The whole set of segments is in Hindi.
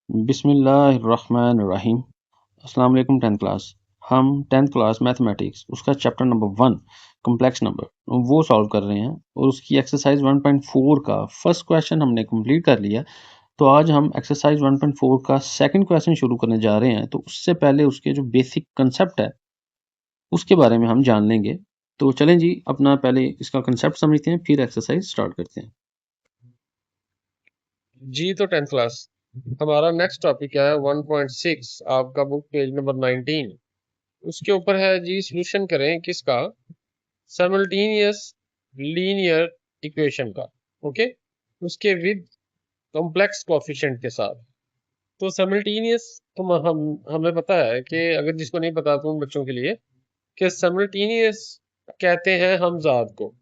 बिस्मिल्लाहिर्रहमानिर्रहीम। अस्सलाम वालेकुम 10th क्लास। हम 10th क्लास मैथमेटिक्स उसका चैप्टर नंबर 1 कम्प्लेक्स नंबर वो सॉल्व कर रहे हैं और उसकी एक्सरसाइज 1.4 का फर्स्ट क्वेश्चन हमने कंप्लीट कर लिया। तो आज हम एक्सरसाइज 1.4 का सेकंड क्वेश्चन शुरू करने जा रहे हैं। तो उससे पहले उसके जो बेसिक कंसेप्ट है उसके बारे में हम जान लेंगे। तो चलें जी, अपना पहले इसका कंसेप्ट समझते हैं, फिर एक्सरसाइज स्टार्ट करते हैं। जी तो 10th क्लास हमारा नेक्स्ट टॉपिक है 1.6 आपका बुक पेज नंबर 19। उसके ऊपर है जी सॉल्यूशन करें किसका साइमल्टेनियस लीनियर इक्वेशन का। ओके, उसके विद कॉम्प्लेक्स कोएफिशिएंट के साथ। तो साइमल्टेनियस हम हमें पता है कि अगर जिसको नहीं पता तो उन बच्चों के लिए कि साइमल्टेनियस कहते हैं हमजाद को,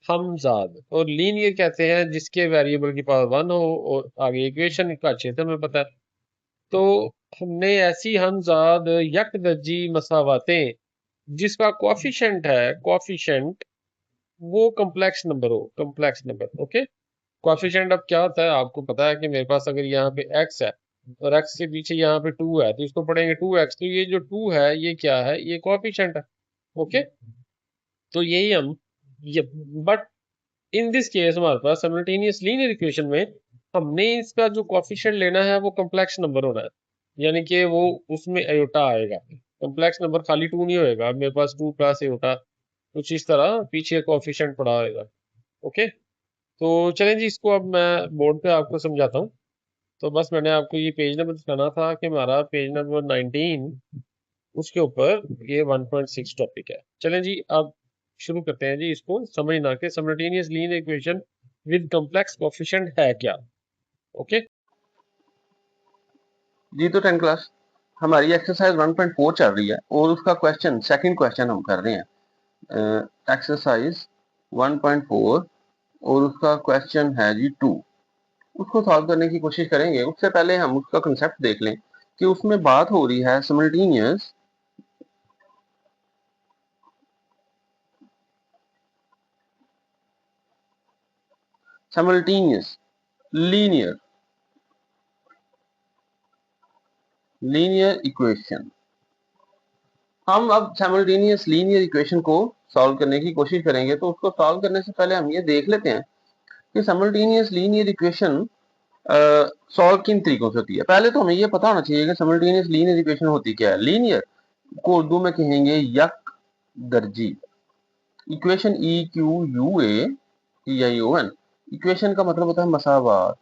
हमजाद, और लीनियर कहते हैं जिसके वेरिएबल की पावर 1 हो और आगे इक्वेशन का अच्छे से हमें पता है। तो हमने ऐसी हमजाद यकदर्जी मसावातें जिसका कोएफिशिएंट है, कोएफिशिएंट वो कम्प्लेक्स नंबर हो, कम्प्लेक्स नंबर। ओके, कोएफिशिएंट अब क्या होता है आपको पता है कि मेरे पास अगर यहाँ पे x है और x के पीछे यहाँ पे 2 है तो इसको पढ़ेंगे 2x। तो ये जो 2 है ये क्या है, ये कोएफिशिएंट है। ओके, तो यही हम ये, बट इन दिस केस हमारे पास साइमल्टेनियस लीनियर इक्वेशन में हमने इसका जो कोएफिशिएंट लेना है वो कॉम्प्लेक्स नंबर होना है, यानी कि वो उसमें आयोटा आएगा। कॉम्प्लेक्स नंबर खाली 2 नहीं होएगा। अब मेरे पास 2 प्लस आयोटा कुछ इस तरह पीछे कोएफिशिएंट पड़ा होएगा। ओके, तो चलें जी, इसको अब मैं बोर्ड पे आपको समझाता हूँ। तो बस मैंने आपको ये पेज नंबर दिखाना था कि हमारा पेज नंबर 19 उसके ऊपर ये 1.6 टॉपिक है। चलें जी, अब शुरू करते हैं जी इसको समझना कि simultaneous linear equation with complex coefficient है क्या। ओके जी तो 10 क्लास हमारी एक्सरसाइज 1.4 चल रही है और उसका क्वेश्चन सेकंड क्वेश्चन हम कर रहे हैं एक्सरसाइज 1.4 और उसका क्वेश्चन है जी 2। उसको सॉल्व करने की कोशिश करेंगे। उससे पहले हम उसका कंसेप्ट देख लें कि उसमें बात हो रही है सिमल्टेनियस लीनियर इक्वेशन। हम अब साइमल्टेनियस लीनियर इक्वेशन को सॉल्व करने की कोशिश करेंगे। तो उसको सॉल्व करने से पहले हम ये देख लेते हैं कि साइमल्टेनियस लीनियर इक्वेशन सॉल्व किन तरीकों से होती है। पहले तो हमें ये पता होना चाहिए कि साइमल्टेनियस लीनियर इक्वेशन होती क्या है। लीनियर को उर्दू में कहेंगे यक दर्जी। Equation E Q U A T I O N, equation का मतलब होता है मसावात,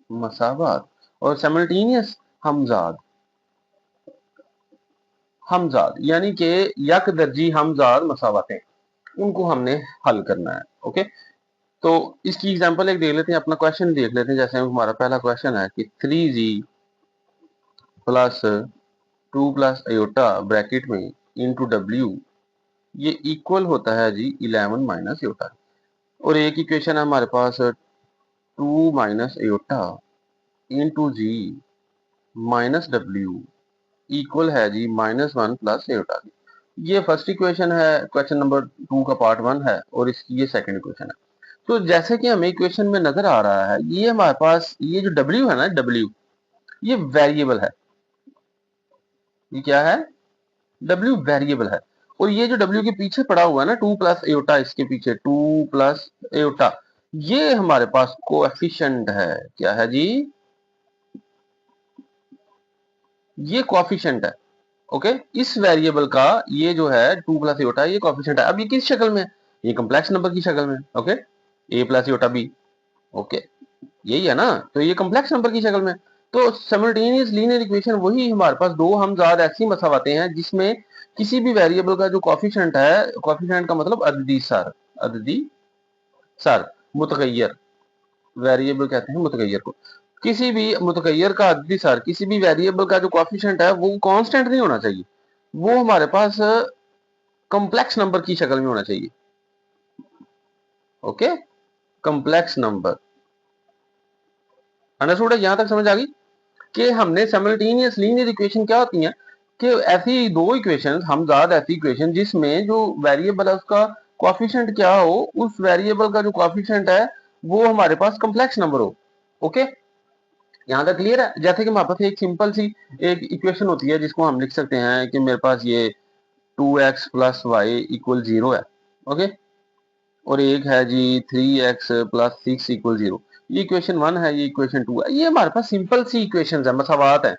मसावात। और साइमल्टेनियस हमजाद, हमजाद यानी कि यक दर्जी हमजाद मसावातें, उनको हमने हल करना है। ओके, तो इसकी एग्जांपल एक देख लेते हैं, अपना क्वेश्चन देख लेते हैं। जैसे हमारा पहला क्वेश्चन है कि 3g plus 2 plus iota bracket में इंटू डब्ल्यू, ये इक्वल होता है जी 11 माइनस आयोटा। और एक इक्वेशन है हमारे पास 2 माइनस आयोटा इंटू जी माइनस डब्ल्यू इक्वल है जी -1 प्लस आयोटा। ये फर्स्ट इक्वेशन है, क्वेश्चन नंबर 2 का पार्ट 1 है और इसकी ये सेकंड इक्वेशन है। तो जैसे कि हमें इक्वेशन में नजर आ रहा है, ये हमारे पास ये जो W है ना, W ये वेरिएबल है। ये क्या है? W वेरिएबल है। और ये जो W के पीछे पड़ा हुआ है ना 2 प्लस एयोटा, इसके पीछे 2 प्लस एयोटा, ये हमारे पास कोएफिशिएंट है। क्या है जी? ये कोएफिशिएंट है। ओके, इस वेरिएबल का ये जो है 2 प्लस एयोटा, ये कोएफिशिएंट है। अब ये किस शक्ल में है? ये कॉम्प्लेक्स नंबर की शक्ल में। Okay, a plus aorta b। Okay, यही है ना। तो ये कॉम्प्लेक्स नंबर की शक्ल में। तो साइमल्टेनियस लीनियर इक्वेशन वही हमारे पास दो हमजाद ऐसी मसावातें हैं जिसमें किसी भी वेरिएबल का जो कोएफिशिएंट है, कोएफिशिएंट का मतलब अददी सर, अददी सर, मुतगय्यर, वेरिएबल कहते हैं मुतगय्यर को। किसी भी मुतगय्यर का अददी सर, किसी भी वेरिएबल का जो कोएफिशिएंट है वो कांस्टेंट नहीं होना चाहिए, वो हमारे पास कॉम्प्लेक्स नंबर की शक्ल में होना चाहिए। Okay, complex number. अंडरस्टूड है? यहां तक समझ आ गई कि हमने साइमल्टेनियस लीनियर इक्वेशन क्या होती हैं कि ऐसी दो इक्वेशन, हमजाद ऐसी इक्वेशन जिसमें जो वेरिएबल है उसका कोएफिशिएंट क्या हो, उस वेरिएबल का जो कोएफिशिएंट है वो हमारे पास कॉम्प्लेक्स नंबर हो। ओके, यहाँ तक क्लियर है। जैसे कि हमारे पास एक सिंपल सी एक इक्वेशन होती है जिसको हम लिख सकते हैं कि मेरे पास ये 2x प्लस वाई इक्वल 0 है, ओके, और एक है जी 3x प्लस 6 इक्वल 0। ये इक्वेशन 1 है, ये इक्वेशन 2 है। ये हमारे पास सिंपल सी इक्वेशन है, मसावात है,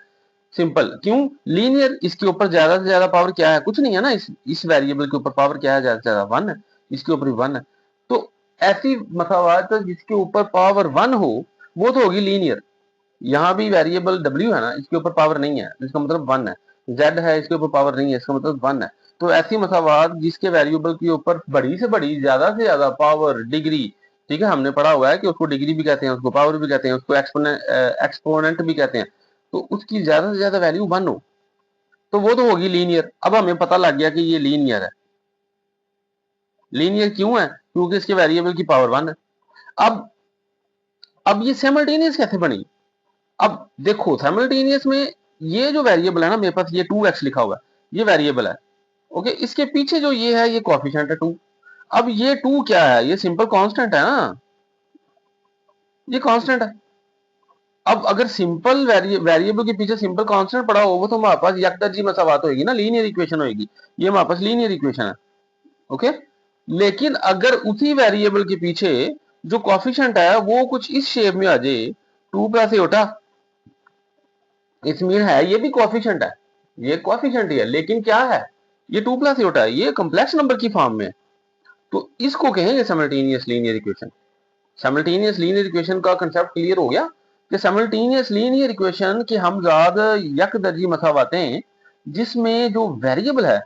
सिंपल। क्यों लीनियर? इसके ऊपर ज्यादा से ज्यादा पावर क्या है? कुछ नहीं है ना। इस वेरिएबल के ऊपर पावर क्या है? ज्यादा से ज्यादा 1 है, इसके ऊपर भी 1 है। तो ऐसी मसावात जिसके ऊपर पावर 1 हो वो तो होगी लीनियर। यहाँ भी वेरिएबल w है ना, इसके ऊपर पावर नहीं है, इसका मतलब 1 है। z है, इसके ऊपर पावर नहीं है, इसका मतलब 1 है। तो ऐसी मसावात जिसके वेरिएबल के ऊपर बड़ी से बड़ी ज्यादा से ज्यादा पावर डिग्री, ठीक है, हमने पढ़ा हुआ है कि उसको डिग्री भी कहते हैं, उसको पावर भी कहते हैं, उसको एक्सपोनेंट भी कहते हैं। तो उसकी ज्यादा से ज्यादा वैल्यू 1 हो तो वो तो होगी लीनियर। अब हमें पता लग गया कि ये लीनियर है। लीनियर क्यों है? क्योंकि इसके वेरिएबल की पावर 1 है। अब ये साइमल्टेनियस कैसे बनी? अब देखो साइमल्टेनियस में ये जो वेरिएबल है ना, मेरे पास ये 2x लिखा हुआ है, ये वेरिएबल है, ओके। इसके पीछे जो ये है ये कोएफिशिएंट है 2। अब ये 2 क्या है? ये सिंपल कांस्टेंट है ना, ये कांस्टेंट है। अब अगर सिंपल वेरिएबल के पीछे सिंपल कांस्टेंट पड़ा हो वो तो हमारे पास यकदर्जी मसावात होगी ना, लीनियर इक्वेशन होगी। ये हमारे पास लीनियर इक्वेशन है, ओके। लेकिन अगर उसी वेरिएबल के पीछे जो कोएफिशिएंट है वो कुछ इस शेप में आ जाए, 2 प्लस एटा, इसमें है ये भी कोएफिशिएंट है, ये कोएफिशिएंट ही है, लेकिन क्या है? ये 2 प्लस एटा है, ये कॉम्प्लेक्स नंबर की फॉर्म में। तो इसको कहेंगे simultaneous linear equation. Simultaneous linear equation का कांसेप्ट क्लियर हो गया कि साइमल्टेनियस लीनियर इक्वेशन की हम ज्यादा यकदर्जी मसावातें जिसमें जो वेरिएबल है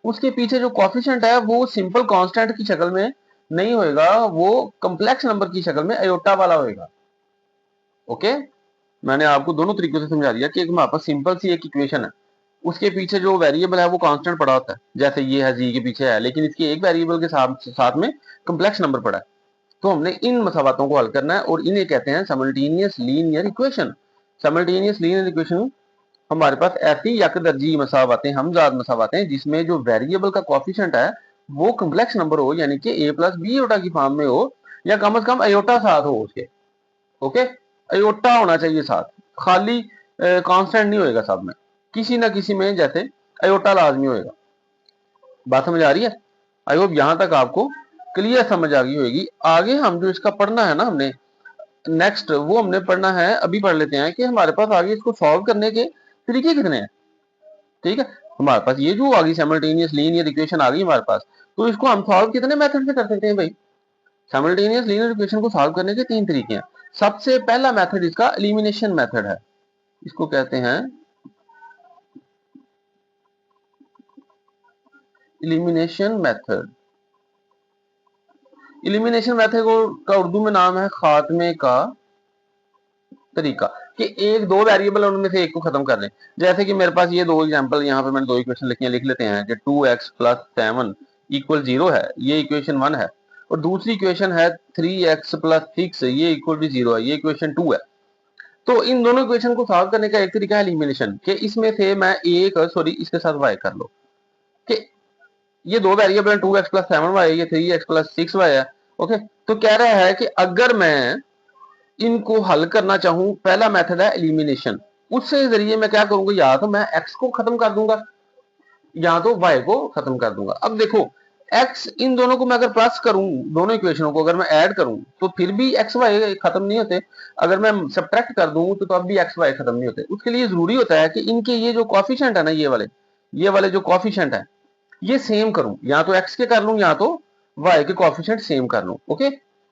उसके पीछे जो कोएफिशिएंट है वो सिंपल कांस्टेंट की शक्ल में नहीं होएगा, वो कॉम्प्लेक्स नंबर की शक्ल में अयोटा वाला होएगा, ओके। मैंने आपको दोनों तरीकों से समझा दिया कि एक हमारे पास सिंपल सी एक इक्वेशन है, उसके पीछे जो वेरिएबल है वो कांस्टेंट पड़ा होता है, जैसे ये है जी के पीछे है, लेकिन इसके एक वेरिएबल के साथ में कॉम्प्लेक्स नंबर पड़ा है। तो हमने इन मसावातों को हल करना है और इन्हें कहते हैं simultaneous linear equation. Simultaneous linear equation हमारे पास ऐसी यकदर्जी मसावातें, हमजाद मसावातें जिसमें जो वेरिएबल का कोएफिशिएंट है वो कॉम्प्लेक्स नंबर हो, यानी कि a प्लस बी अयोटा की फॉर्म में हो, या कम से कम अयोटा साथ हो उसके, ओके। अयोटा होना चाहिए साथ, खाली कांस्टेंट नहीं होएगा सब में, किसी ना किसी में जैसे अयोटा लाजमी होएगा। बात समझ आ रही है? आई होप यहां तक आपको क्लियर समझ आ गई होगी। आगे हम जो इसका पढ़ना है ना, हमने नेक्स्ट वो हमने पढ़ना है, अभी पढ़ लेते हैं कि हमारे पास आगे इसको सॉल्व करने के तरीके कितने हैं, ठीक है। हमारे पास ये जो आ गई साइमल्टेनियस लीनियर इक्वेशन आ गई हमारे पास, तो इसको हम सॉल्व कितने मेथड से कर सकते हैं भाई? साइमल्टेनियस लीनियर इक्वेशन को सॉल्व करने के 3 तरीके हैं। सबसे पहला मेथड इसका एलिमिनेशन मेथड है, इसको कहते हैं एलिमिनेशन मेथड। एलिमिनेशन मेथड का उर्दू में नाम है खात्मे का तरीका, कि एक दो वेरिएबल उनमें से एक को खत्म कर दें। जैसे कि मेरे पास ये दो एग्जांपल, यहाँ पे मैंने दो इक्वेशन लिखी हैं, लिख लेते हैं कि 2x प्लस 7 इक्वल 0 है, ये इक्वेशन 1 है, और दूसरी इक्वेशन है 3x प्लस 6, ये इक्वल भी 0 है, ये इक्वेशन 2 है। तो इन दोनों इक्वेशन को सॉल्व करने का एक तरीका है एलिमिनेशन, कि इसमें से मैं एक, सॉरी इसके साथ y कर लो, कि ये दो वेरिएबल है 2x प्लस 7y, ये 3x प्लस 6y है, ओके। तो कह रहा है कि अगर मैं इनको हल करना चाहूं, पहला मेथड है एलिमिनेशन, उससे जरिए मैं क्या करूंगा, या तो मैं x को खत्म कर दूंगा या तो y को खत्म कर दूंगा। अब देखो x, इन दोनों को मैं अगर प्लस करूं, दोनों इक्वेशनों को अगर मैं ऐड करूं तो फिर भी x y खत्म नहीं होते। अगर मैं सब्ट्रैक्ट कर दूं तो अब भी x y खत्म नहीं होते। उसके लिए जरूरी होता है कि इनके ये जो कोएफिशिएंट है ना, ये वाले जो कोएफिशिएंट है ये सेम करूं, या तो x के कर लूं या तो y के कोएफिशिएंट सेम कर लूं, ओके।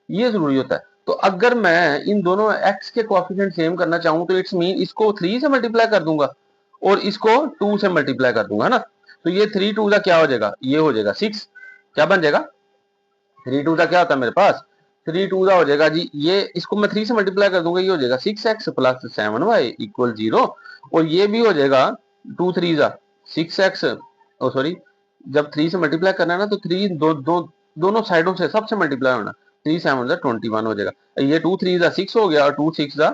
ये जरूरी होता है। तो अगर मैं इन दोनों x के कोएफिशिएंट सेम करना चाहूं तो इट्स मीन इसको 3 से मल्टीप्लाई कर दूंगा और इसको 2 से मल्टीप्लाई कर दूंगा ना। तो ये 3 2 का क्या हो जाएगा, ये हो जाएगा 6, क्या बन जाएगा, 3 2 का क्या होता है मेरे पास, 3 2 का हो जाएगा जी, ये इसको मैं 3 से मल्टीप्लाई कर दूंगा, ये हो जाएगा 6x प्लस 7y इक्वल 0, और ये भी हो जाएगा 2 3 का 6x, ओ सॉरी, जब 3 से मल्टीप्लाई करना है ना तो 3 दोनों साइडों से सबसे मल्टीप्लाई होना, 3 7 21 हो जाएगा, ये 2 3 का 6 हो गया और 2 6 का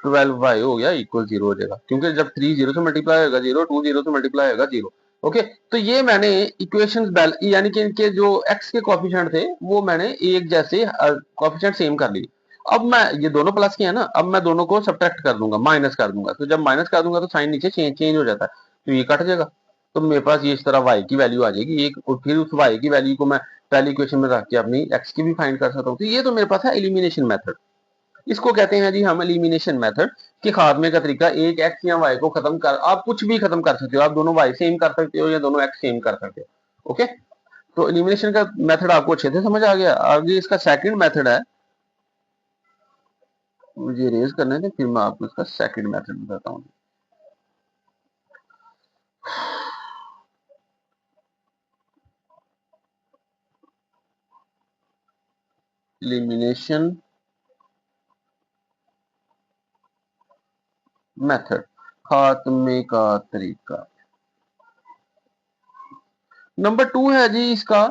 12y हो गया इक्वल 0 हो जाएगा, क्योंकि जब 3 0 से मल्टीप्लाई होगा 0, 2 0 से मल्टीप्लाई होगा 0, ओके। तो ये मैंने इक्वेशंस यानी कि इनके जो x के कोएफिशिएंट थे वो मैंने एक जैसे कोएफिशिएंट सेम कर लिए। अब मैं ये दोनों प्लस के हैं ना, अब मैं दोनों को सब्ट्रैक्ट कर दूंगा, माइनस कर दूंगा। तो जब माइनस कर दूंगा तो साइन नीचे चेंज हो जाता है, तो ये कट जाएगा। तो मेरे पास ये इस तरह y की वैल्यू आ जाएगी एक, और फिर उस y की वैल्यू को मैं पहली इक्वेशन में रख के अपनी x की भी फाइंड कर सकता हूँ। तो ये तो मेरे पास है एलिमिनेशन मेथड। इसको कहते हैं जी हम एलिमिनेशन मेथड के खात्मे का तरीका। एक x या y को खत्म कर, आप कुछ भी खत्म कर सकते हो, आप दोनों y सेम कर सकते हो या दोनों x सेम कर सकते हो। ओके, तो एलिमिनेशन का मेथड आपको अच्छे से समझ आ गया। आगे इसका सेकंड मेथड है, मुझे रेज करने थे, फिर मैं आपको इसका सेकंड मेथड बताता हूँ। एलिमिनेशन मेथड, खात्मे का तरीका। नंबर 2 है जी इसका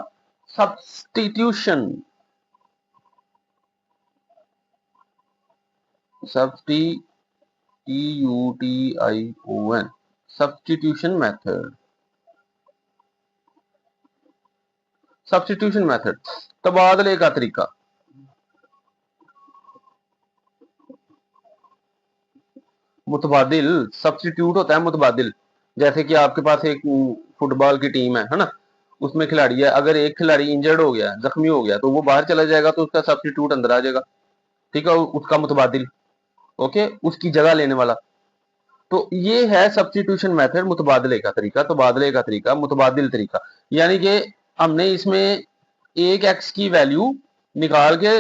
substitution. Substitution, substitution method. Substitution method, तबादले का तरीका। मुतबादिल, सब्स्टिट्यूट होता है मुतबादिल। जैसे कि आपके पास एक फुटबॉल की टीम है ना, उसमें खिलाड़ी है, अगर एक खिलाड़ी इंजर्ड हो गया, जख्मी हो गया, तो वो बाहर चला जाएगा, तो उसका सब्स्टिट्यूट अंदर आ जाएगा। ठीक है, उसका मुतबादिल, ओके, उसकी जगह लेने वाला। तो ये है सब्स्टिट्यूशन मेथड, मुतबादले का तरीका, तबादले का तरीका, मुतबादिल तरीका। यानी कि हमने इसमें एक एक्स की वैल्यू निकाल के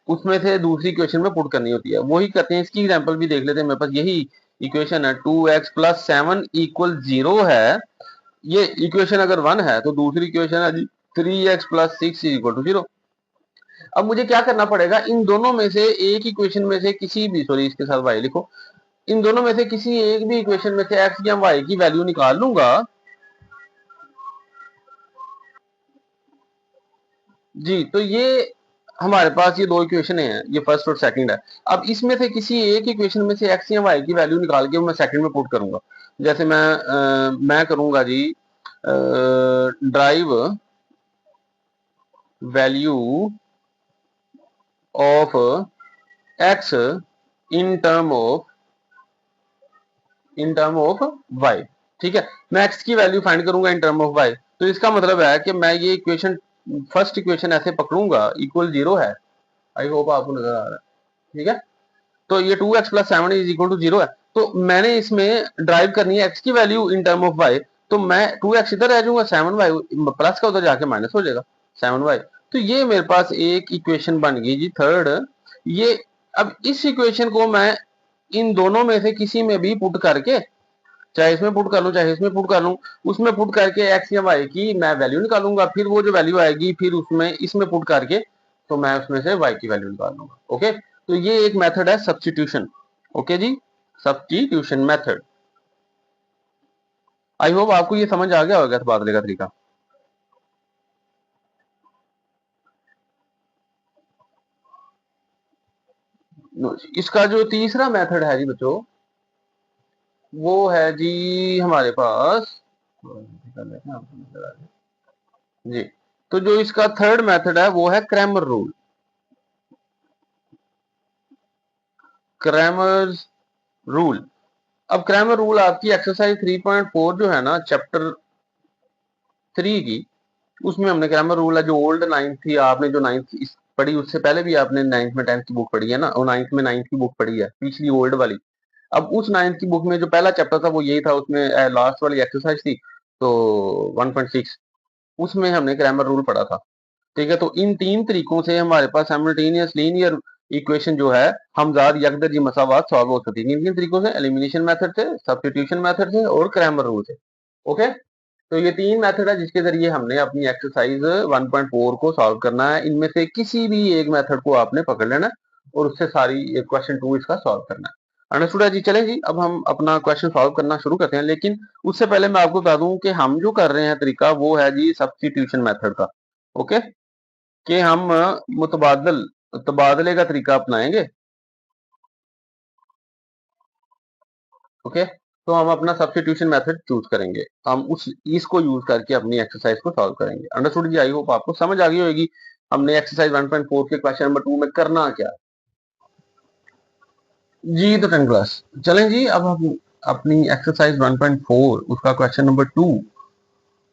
उसमें से दूसरी इक्वेशन में पुट करनी होती है, वही करते हैं। इसकी एग्जांपल भी देख लेते हैं। मेरे पास यही इक्वेशन है, 2x + 7 = 0 है। ये इक्वेशन अगर 1 है तो दूसरी इक्वेशन है 3x + 6 = 0। अब मुझे क्या करना पड़ेगा, इन दोनों में से एक इक्वेशन में से किसी भी, सॉरी इसके साथ y लिखो, इन दोनों में से किसी एक भी इक्वेशन में से x या y की वैल्यू निकाल लूंगा जी। तो ये हमारे पास ये दो इक्वेशन हैं, ये फर्स्ट और सेकंड है। अब इसमें से किसी एक इक्वेशन में से x या y की वैल्यू निकाल के मैं सेकंड में पुट करूंगा। जैसे मैं करूंगा जी, derive value of x in term of y। ठीक है, मैं x की वैल्यू फाइंड करूंगा इन टर्म ऑफ y। तो इसका मतलब है कि मैं ये इक्वेशन, फर्स्ट इक्वेशन ऐसे पकड़ूंगा, इक्वल 0 है। आई होप आपको नजर आ रहा है। ठीक है, तो ये 2x + 7 = 0 है। तो मैंने इसमें ड्राइव करनी है x की value in term of y। तो मैं 2x इधर रह जाऊंगा, 7y प्लस का उधर जाके माइनस हो जाएगा 7y। तो ये मेरे पास एक इक्वेशन बन गई जी, थर्ड। ये अब इस इक्वेशन को मैं इन दोनों में से किसी में भी पुट करके, चाहे इसमें पुट कर लूं चाहे इसमें पुट कर लूं, उसमें पुट करके x या y की मैं वैल्यू निकालूंगा। फिर वो जो वैल्यू आएगी फिर उसमें इसमें पुट करके, तो मैं उसमें से y की वैल्यू निकाल लूंगा। ओके, तो ये एक मेथड है सब्स्टिट्यूशन। ओके जी, सब्स्टिट्यूशन मेथड। आई होप आपको ये समझ आ गया होगा तबादले का तरीका। इसका जो तीसरा मेथड है जी बच्चों, वो है जी हमारे पास जी। तो जो इसका थर्ड मेथड है वो है क्रैमर रूल। क्रैमर रूल, अब क्रैमर रूल आपकी एक्सरसाइज 3.4 जो है ना, चैप्टर 3 की, उसमें हमने क्रैमर रूल है, जो ओल्ड 9th थी, आपने जो 9th पढ़ी उससे पहले भी आपने 9th में 10th की बुक पढ़ी है ना, और 9th में 9th की बुक पढ़ी है, पिछली ओल्ड वाली। अब उस 9th की बुक में जो पहला चैप्टर था वो यही था, उसमें लास्ट वाली एक्सरसाइज थी, तो 1.6 उसमें हमने क्रैमर रूल पढ़ा था। ठीक है, तो इन तीन तरीकों से हमारे पास साइमल्टेनियस लीनियर इक्वेशन जो है हमजाद यकदर्जी मसावात सॉल्व हो सकती है। किन किन तरीकों से? एलिमिनेशन मेथड से, सब्स्टिट्यूशन मेथड से और क्रैमर रूल से। ओके, तो ये तीन मेथड है जिसके जरिए हमने अपनी एक्सरसाइज 1.4 को सॉल्व करना है। इनमें से किसी भी एक मेथड को आपने पकड़ लेना और उससे सारी क्वेश्चन 2 इसका सॉल्व करना है। अंडरस्टूड है जी। चलें जी, अब हम अपना क्वेश्चन सॉल्व करना शुरू करते हैं, लेकिन उससे पहले मैं आपको बता दूं कि हम जो कर रहे हैं तरीका वो है जी सब्स्टिट्यूशन मेथड का। ओके, कि हम मुतबादल तबादले का तरीका अपनाएंगे। ओके, तो हम अपना सब्स्टिट्यूशन मेथड चूज करेंगे, हम उस इसको यूज करके अपनी एक्सरसाइज को सॉल्व करेंगे। अंडरस्टूड जी, आई होप आपको समझ आ गई होगी हमने एक्सरसाइज 1.4 के क्वेश्चन नंबर 2 में करना क्या है। जी। तो 10 क्लास चलें जी। अब हम अपनी एक्सरसाइज 1.4 उसका क्वेश्चन नंबर 2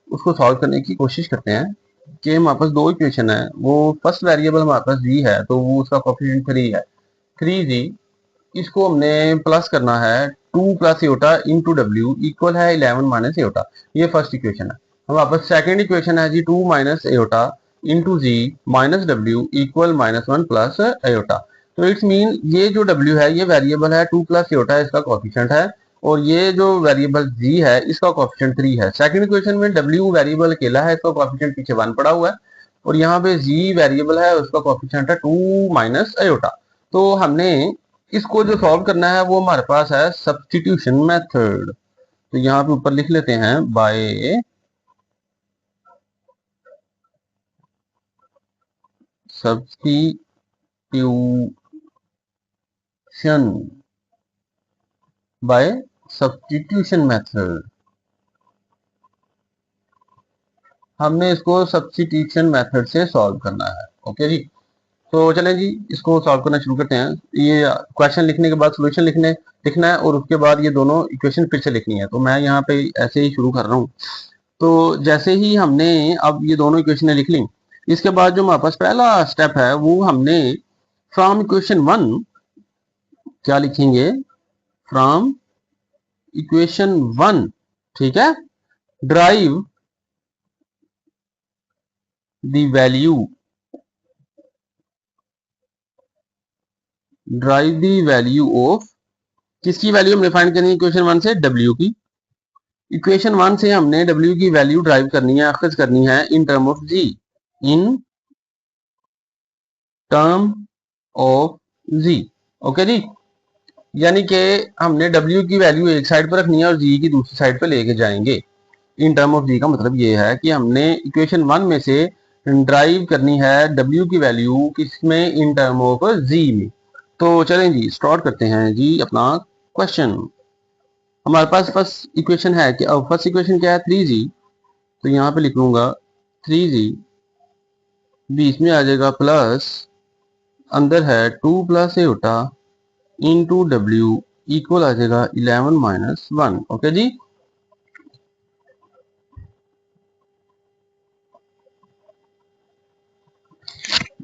उसको सॉल्व करने की कोशिश करते हैं कि हमारे पास दो इक्वेशन है। वो फर्स्ट वेरिएबल हमारे पास जी है, तो वो उसका कोफिशिएंट 3 है, 3g। इसको हमने प्लस करना है 2 plus iota into W equal है 11 माइनस एटा। ये फर्स्ट इक्वेशन है। हमारे पास सेकेंड इक्वेशन है जी 2 माइनस एटा इंटू जी minus W equal -1 plus iota. तो इट्स मीन ये जो डब्ल्यू है ये वेरिएबल है, 2 प्लस एटा इसका कोफिशिएंट है, और ये जो वेरिएबल जी है इसका कोफिशिएंट 3 है। सेकंड इक्वेशन में डब्ल्यू वेरिएबल अकेला है, इसका कोफिशिएंट पीछे 1 पड़ा हुआ है, और यहाँ पे जी वेरिएबल है उसका कोफिशिएंट है 2 माइनस एटा। तो हमने इसको जो सॉल्व करना है वो हमारे पास है सब्स्टिट्यूशन मेथड। तो यहाँ पे ऊपर लिख लेते हैं by substitution, by substitution method. हमने इसको सब्स्टिट्यूशन मेथड से सॉल्व करना है। ओके जी। तो चलें जी इसको सॉल्व करना शुरू करते हैं। ये क्वेश्चन लिखने के बाद सोल्यूशन लिखना है, और उसके बाद ये दोनों इक्वेशन फिर से लिखनी है। तो मैं यहाँ पे ऐसे ही शुरू कर रहा हूँ। तो जैसे ही हमने अब ये दोनों इक्वेशन लिख ली, इसके बाद जो हमारे पास पहला स्टेप है वो हमने फ्रॉम इक्वेशन 1 क्या लिखेंगे, फ्रॉम इक्वेशन 1, ठीक है, drive the value, drive the value of, किसकी वैल्यू हमने फाइंड करनी है इक्वेशन 1 से, डब्ल्यू की। इक्वेशन 1 से हमने डब्ल्यू की वैल्यू ड्राइव करनी है, अखज करनी है in term of z, in term of z. Okay जी। यानी कि हमने डब्ल्यू की वैल्यू एक साइड पर रखनी है और जी की दूसरी साइड पर लेके जाएंगे। इन टर्म ऑफ जी का मतलब ये है कि हमने इक्वेशन 1 में से ड्राइव करनी है डब्ल्यू की वैल्यू किसमें, इन टर्म ऑफ जी में। तो चलें जी स्टार्ट करते हैं जी अपना क्वेश्चन। हमारे पास फर्स्ट इक्वेशन है कि फर्स्ट इक्वेशन क्या है, 3g। तो यहाँ पे लिख लूंगा 3g, बीच में आ जाएगा प्लस, अंदर है 2 plus iota into W equal आ जाएगा 11 माइनस 1। ओके जी।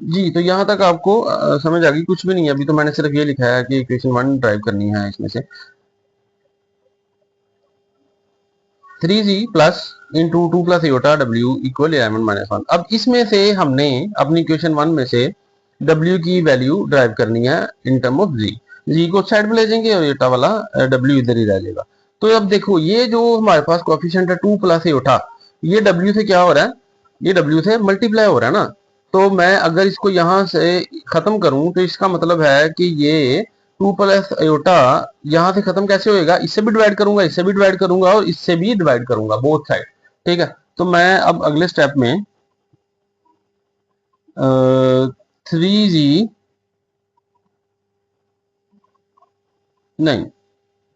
जी तो यहाँ तक आपको समझ आ गई, कुछ भी नहीं है। अभी तो मैंने सिर्फ ये लिखा है कि इक्वेशन 1 ड्राइव करनी है इसमें से 3g plus into 2 plus iota W equal 11 minus 1। अब इसमें से हमने अपनी इक्वेशन 1 में से डब्ल्यू की वैल्यू ड्राइव करनी है इन टर्म ऑफ जी। जी को साइड में ले जाएंगे और एटा वाला डब्ल्यू इधर ही रह जाएगा। तो अब देखो ये जो हमारे पास कोफिशिएंट है 2 प्लस एटा, ये डब्ल्यू से क्या हो रहा है, ये डब्ल्यू से मल्टीप्लाई हो रहा है ना। तो मैं अगर इसको यहां से खत्म करूं तो इसका मतलब है कि ये 2 प्लस एटा यहां से खत्म कैसे होएगा, इससे भी डिवाइड करूंगा, इससे भी डिवाइड करूंगा और इससे भी डिवाइड करूंगा, बोथ साइड। ठीक है। तो मैं अब अगले स्टेप में 3g, नहीं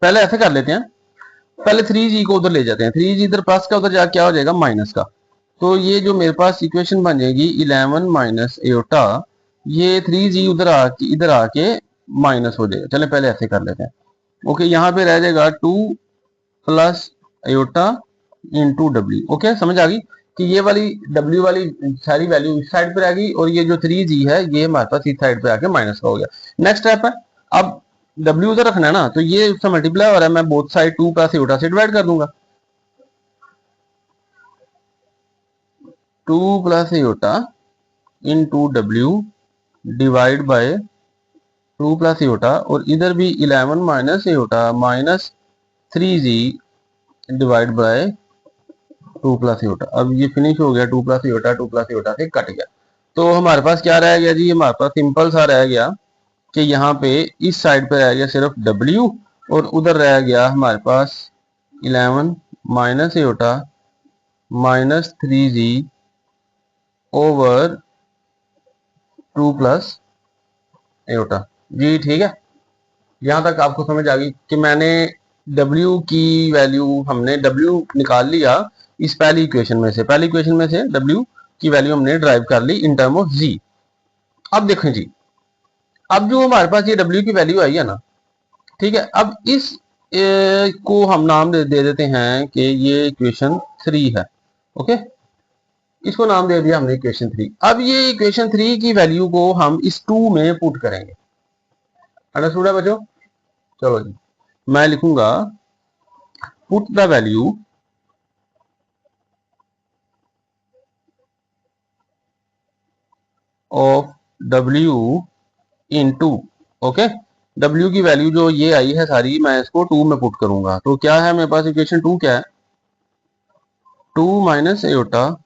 पहले ऐसे कर लेते हैं, पहले 3g को उधर ले जाते हैं। 3g इधर प्लस का, उधर जाके क्या हो जाएगा माइनस का। तो ये जो मेरे पास इक्वेशन बन जाएगी 11 माइनस एटा, ये 3g इधर आके माइनस हो जाएगा। चले पहले ऐसे कर लेते हैं। ओके यहाँ पे रह जाएगा 2 plus iota into W. Okay समझ आ गई कि ये वाली डब्ल्यू वाली सारी वैल्यू इस साइड पर आ गई, और ये जो 3g है ये हमारे पास इस साइड पे आके माइनस का हो गया। नेक्स्ट स्टेप है, अब डब्ल्यू उधर रखना है ना, तो ये उससे मल्टीप्लाई हो रहा है, मैं बोथ साइड 2 प्लस एटा से डिवाइड कर दूंगा। 2 plus iota into W divide by 2 plus iota, और इधर भी 11 minus Etah minus 3g divide by 2 plus iota. अब ये फिनिश हो गया, 2 प्लस एटा 2 प्लस एटा से कट गया। तो हमारे पास क्या रह गया जी, हमारे पास सिंपल सा रह गया कि यहाँ पे इस साइड पे रह गया सिर्फ डब्ल्यू, और उधर रह गया हमारे पास 11 माइनस एटा minus 3g over 2 plus iota. जी ठीक है। यहाँ तक आपको समझ आ गई कि मैंने W की वैल्यू, हमने W निकाल लिया इस पहली इक्वेशन में से, पहली इक्वेशन में से W की वैल्यू हमने ड्राइव कर ली इन टर्म ऑफ Z। अब देखें जी, अब जो हमारे पास ये W की वैल्यू आई है ना, ठीक है, अब इस को हम नाम दे देते हैं कि ये इक्वेशन 3 है। ओके, इसको नाम दे दिया हमने इक्वेशन 3। अब ये इक्वेशन 3 की वैल्यू को हम इस 2 में पुट करेंगे। अंडरस्टूड है बच्चों? चलो जी, मैं लिखूंगा put the value of W in 2। Okay, W की वैल्यू जो ये आई है सारी, मैं इसको 2 में पुट करूंगा। तो क्या है मेरे पास इक्वेशन 2? क्या है? 2 minus aorta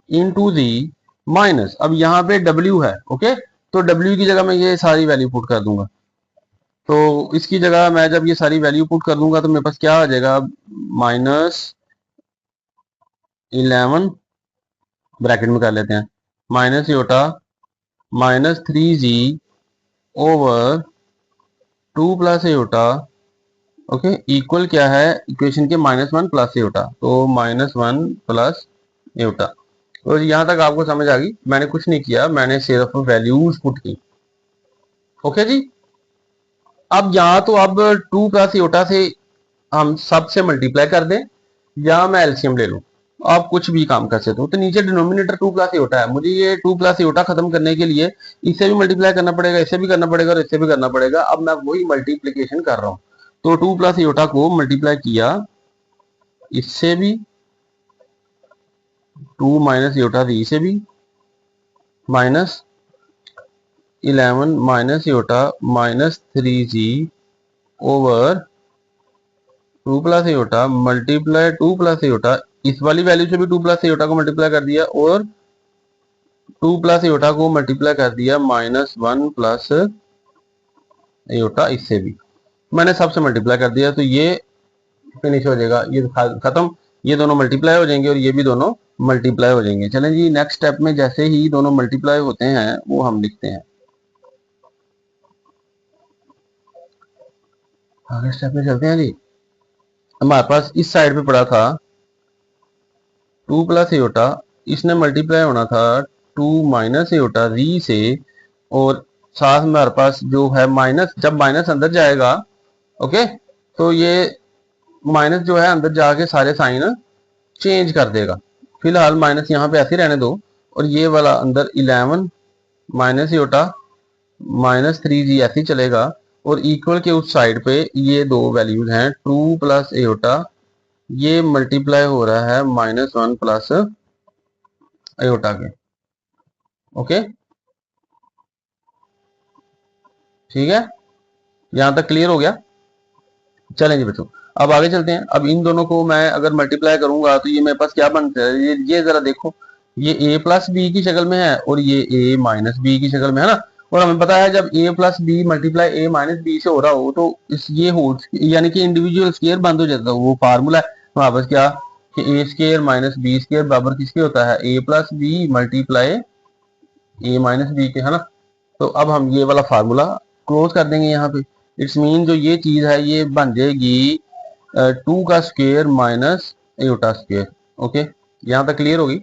into the minus, अब यहाँ पे W है। ओके, तो W की जगह मैं ये सारी वैल्यू पुट कर दूंगा। तो इसकी जगह मैं जब ये सारी वैल्यू पुट कर दूंगा तो मेरे पास क्या आ जाएगा? -11 ब्रैकेट में कर लेते हैं, minus aorta minus 3G over 2 plus aorta. Okay, equal क्या है इक्वेशन के? -1 प्लस एयोटा, तो -1 प्लस एयोटा। तो यहां तक आपको समझ आ गई? मैंने कुछ नहीं किया, मैंने सिर्फ वैल्यूज पुट की। ओके जी, अब यहाँ तो अब 2 प्लस एयोटा से हम सबसे मल्टीप्लाई कर दें या मैं एलसीएम ले लूं, आप कुछ भी काम कर सकते हो। तो नीचे डिनोमिनेटर 2 प्लस एयोटा है, मुझे ये 2 प्लस एयोटा खत्म करने के लिए इससे भी मल्टीप्लाई करना पड़ेगा, इससे भी करना पड़ेगा और इससे भी करना पड़ेगा। अब मैं वही मल्टीप्लीकेशन कर रहा हूं, तो 2 प्लस एयोटा को मल्टीप्लाई किया इससे भी, 2 माइनस एयोटा दी से भी, minus 11 minus aorta minus 3G over 2 plus aorta multiply 2 plus aorta, इस वाली वैल्यू से भी 2 प्लस एयोटा को मल्टीप्लाई कर दिया और 2 प्लस एयोटा को मल्टीप्लाई कर दिया -1 प्लस एयोटा, इससे भी मैंने सबसे मल्टीप्लाई कर दिया। तो ये फिनिश हो जाएगा, ये खत्म, ये दोनों मल्टीप्लाई हो जाएंगे और ये भी दोनों मल्टीप्लाई हो जाएंगे। चलें जी, नेक्स्ट स्टेप में जैसे ही दोनों मल्टीप्लाई होते हैं वो हम लिखते हैं। आगे स्टेप में चलते हैं जी। हमारे पास इस साइड पे पड़ा था 2 प्लस एयोटा, इसने मल्टीप्लाई होना था 2 माइनस एयोटा री से, और साथ में हमारे पास जो है माइनस, जब माइनस अंदर जाएगा ओके, तो ये माइनस जो है अंदर जाके सारे साइन चेंज कर देगा। फिलहाल माइनस यहाँ पे ऐसे रहने दो, और ये वाला अंदर 11 माइनस एयोटा माइनस 3G ऐसे ही चलेगा, और इक्वल के उस साइड पे ये दो वैल्यूज हैं 2 प्लस एयोटा, ये मल्टीप्लाई हो रहा है -1 प्लस एयोटा के। ओके, ठीक है, यहां तक क्लियर हो गया? चलें जी बच्चों, अब आगे चलते हैं। अब इन दोनों को मैं अगर मल्टीप्लाई करूंगा तो ये मेरे पास क्या बनता है? ये जरा देखो, ये a प्लस बी की शक्ल में है और ये a माइनस बी की शक्ल में है ना। और हमें पता है जब a plus B multiply a minus B से हो रहा हो तो इस ये होल यानी कि इंडिविजुअल स्क्वायर बंद हो जाता है। वो फार्मूला है हमारे पास क्या कि a square minus B square बराबर किसके होता है? a plus B multiply a minus B के, है ना। तो अब हम ये वाला फार्मूला क्लोज कर देंगे यहाँ पे। इट्स मीन जो ये चीज है ये बन जाएगी 2 का square minus aorta square. Okay, यहाँ तक क्लियर होगी?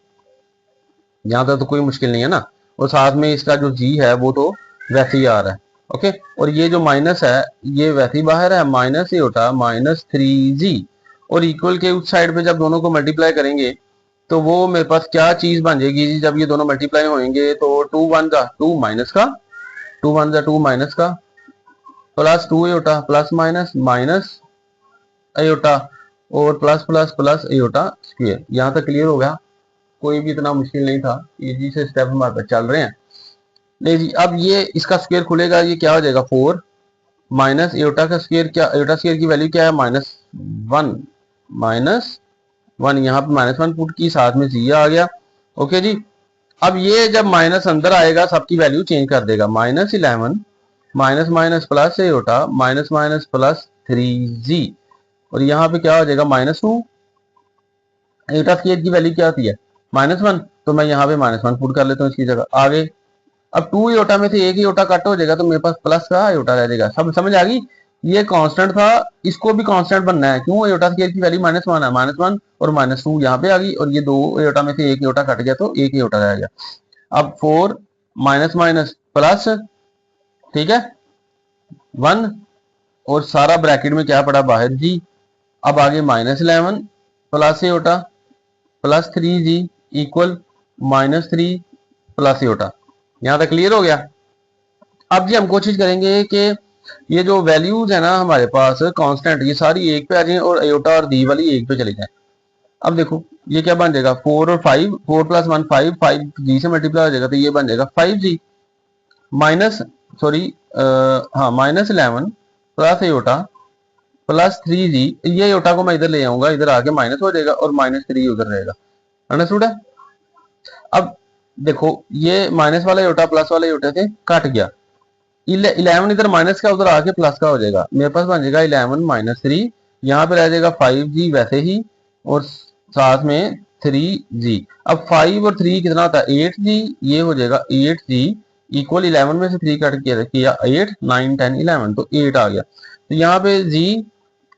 यहाँ तक तो कोई मुश्किल नहीं है ना। और साथ में इसका जो जी है वो तो वैसे ही आ रहा है। ओके, और ये जो माइनस है ये वैसे ही बाहर है, माइनस एयोटा माइनस 3G, और इक्वल के उस साइड पे जब दोनों को मल्टीप्लाई करेंगे तो वो मेरे पास क्या चीज बन जाएगी जी? जब ये दोनों मल्टीप्लाई होंगे तो 2 1 जा 2 माइनस का, 2 1 जा 2 माइनस का, plus 2 iota plus minus minus iota, और plus plus plus iota square. यहाँ तक क्लियर हो गया? कोई भी इतना मुश्किल नहीं था, इजी से स्टेप हमारे पास चल रहे हैं। नहीं जी, अब ये इसका स्क्वायर खुलेगा, ये क्या हो जाएगा 4 माइनस एयोटा का स्क्वायर, क्या एयोटा स्क्वायर की वैल्यू क्या है? -1 यहाँ पे -1 पुट की, साथ में जी आ गया। ओके जी, अब ये जब माइनस अंदर आएगा सबकी वैल्यू चेंज कर देगा, -11 minus minus plus aorta minus minus plus 3G, और यहाँ पे क्या हो जाएगा -2। एयोटा स्क्वायर की वैल्यू क्या आती है? -1, तो मैं यहाँ पे -1 पुट कर लेता हूँ इसकी जगह। आगे अब 2 एयोटा में से एक एयोटा कट हो जाएगा तो मेरे पास प्लस का एयोटा रह जाएगा। सब समझ आ गई? ये कांस्टेंट था, इसको भी कांस्टेंट बनना है। क्यों? एयोटा स्क्वायर की वैल्यू -1 है, -1 और -2 यहाँ पे आ गई, और ये दो एयोटा में से एक एयोटा कट गया तो एक एयोटा रह गया। अब 4 माइनस माइनस प्लस, ठीक है 1 और सारा ब्रैकेट में क्या पड़ा बाहर जी। अब आगे -11 plus iota plus 3g equal -3 plus iota. यहां तक क्लियर हो गया। अब जी हम कोशिश करेंगे कि ये जो वैल्यूज है ना हमारे पास कांस्टेंट, ये सारी एक पे आ जाए और एटा और दी वाली एक पे चली जाए। अब देखो ये क्या बन जाएगा 4 और 5, 4 + 1 5, 5 जी से मल्टीप्लाई हो जाएगा तो ये बन जाएगा 5g माइनस सॉरी हाँ -11 प्लस एटा प्लस 3g। ये एटा को मैं इधर ले आऊंगा, इधर आके माइनस हो जाएगा और -3 उधर रहेगा। अंडरस्टूड है। अब देखो ये माइनस वाला एटा प्लस वाले एटा से कट गया। 11 इधर माइनस का उधर आके प्लस का हो जाएगा। मेरे पास बन जाएगा 11 - 3, यहाँ पे रह जाएगा 5g वैसे ही और साथ में 3g। अब 5 और 3 कितना होता है 8g, ये हो जाएगा 8g इक्वल 11 में से 3 कट किया 8 9 10 11 तो 8 आ गया। तो यहाँ पे g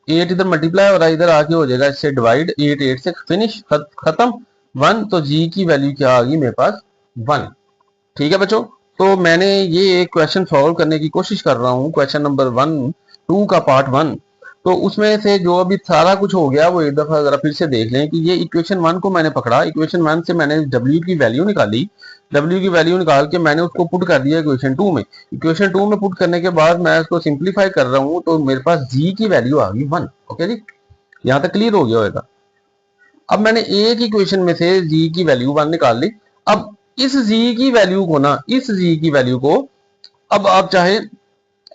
8 इधर मल्टीप्लाई हो रहा है, इधर आके हो जाएगा इससे डिवाइड, 8 8 से फिनिश खत्म 1। तो g की वैल्यू क्या आ गई मेरे पास 1। ठीक है बच्चों, तो मैंने ये एक क्वेश्चन सॉल्व करने की कोशिश कर रहा हूँ, क्वेश्चन नंबर 2 का पार्ट 1। तो उसमें से जो अभी सारा कुछ हो गया वो एक दफा जरा फिर से देख लें कि ये इक्वेशन 1 को मैंने पकड़ा, इक्वेशन 1 से मैंने w की वैल्यू निकाली, w की वैल्यू निकाल के मैंने उसको पुट कर दिया इक्वेशन 2 में। इक्वेशन 2 में पुट करने के बाद मैं उसको सिंप्लीफाई कर रहा हूँ तो मेरे पास g की वैल्यू आ गई 1। ओके जी, यहाँ तक क्लियर हो गया होगा। अब मैंने एक इक्वेशन में से g की वैल्यू 1 निकाल ली। अब इस g की वैल्यू को ना, इस g की वैल्यू को अब आप चाहे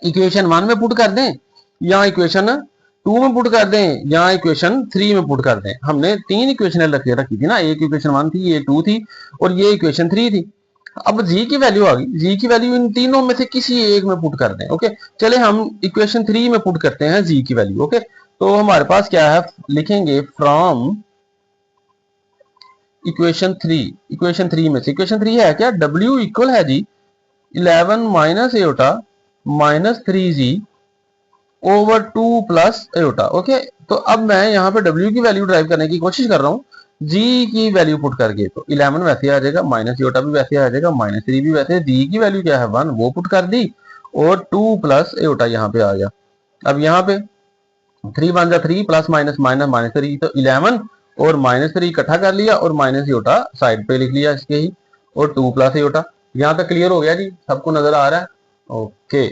इक्वेशन 1 में पुट कर दें या इक्वेशन 2 में पुट कर दें या इक्वेशन 3 में पुट कर दें। हमने 3 इक्वेशन रखी थी ना, एक इक्वेशन 1 थी, ये 2 थी और ये इक्वेशन 3 थी। अब g की वैल्यू आ गई, g की वैल्यू इन तीनों में से किसी एक में पुट कर दें। ओके, चले हम इक्वेशन 3 में पुट करते हैं g की वैल्यू। ओके, तो हमारे पास क्या है, लिखेंगे फ्रॉम इक्वेशन 3। इक्वेशन 3 में से इक्वेशन 3 है क्या, w इक्वल है जी 11 माइनस एटा minus 3g over 2 plus iota. Okay, तो अब मैं यहाँ पे w की वैल्यू ड्राइव करने की कोशिश कर रहा हूँ g की वैल्यू पुट करके। तो 11 वैसे आ जाएगा, माइनस एटा भी वैसे आ जाएगा, -3 भी वैसे, g की वैल्यू क्या है 1 वो पुट कर दी और 2 प्लस एटा यहाँ पे आ गया। अब यहाँ पे 3 वन जा 3 प्लस माइनस माइनस -3 तो 11 और -3 इकट्ठा कर लिया और माइनस एटा साइड पे लिख लिया इसके ही और 2 प्लस एटा। यहाँ तक क्लियर हो गया जी, सबको नजर आ रहा है। ओके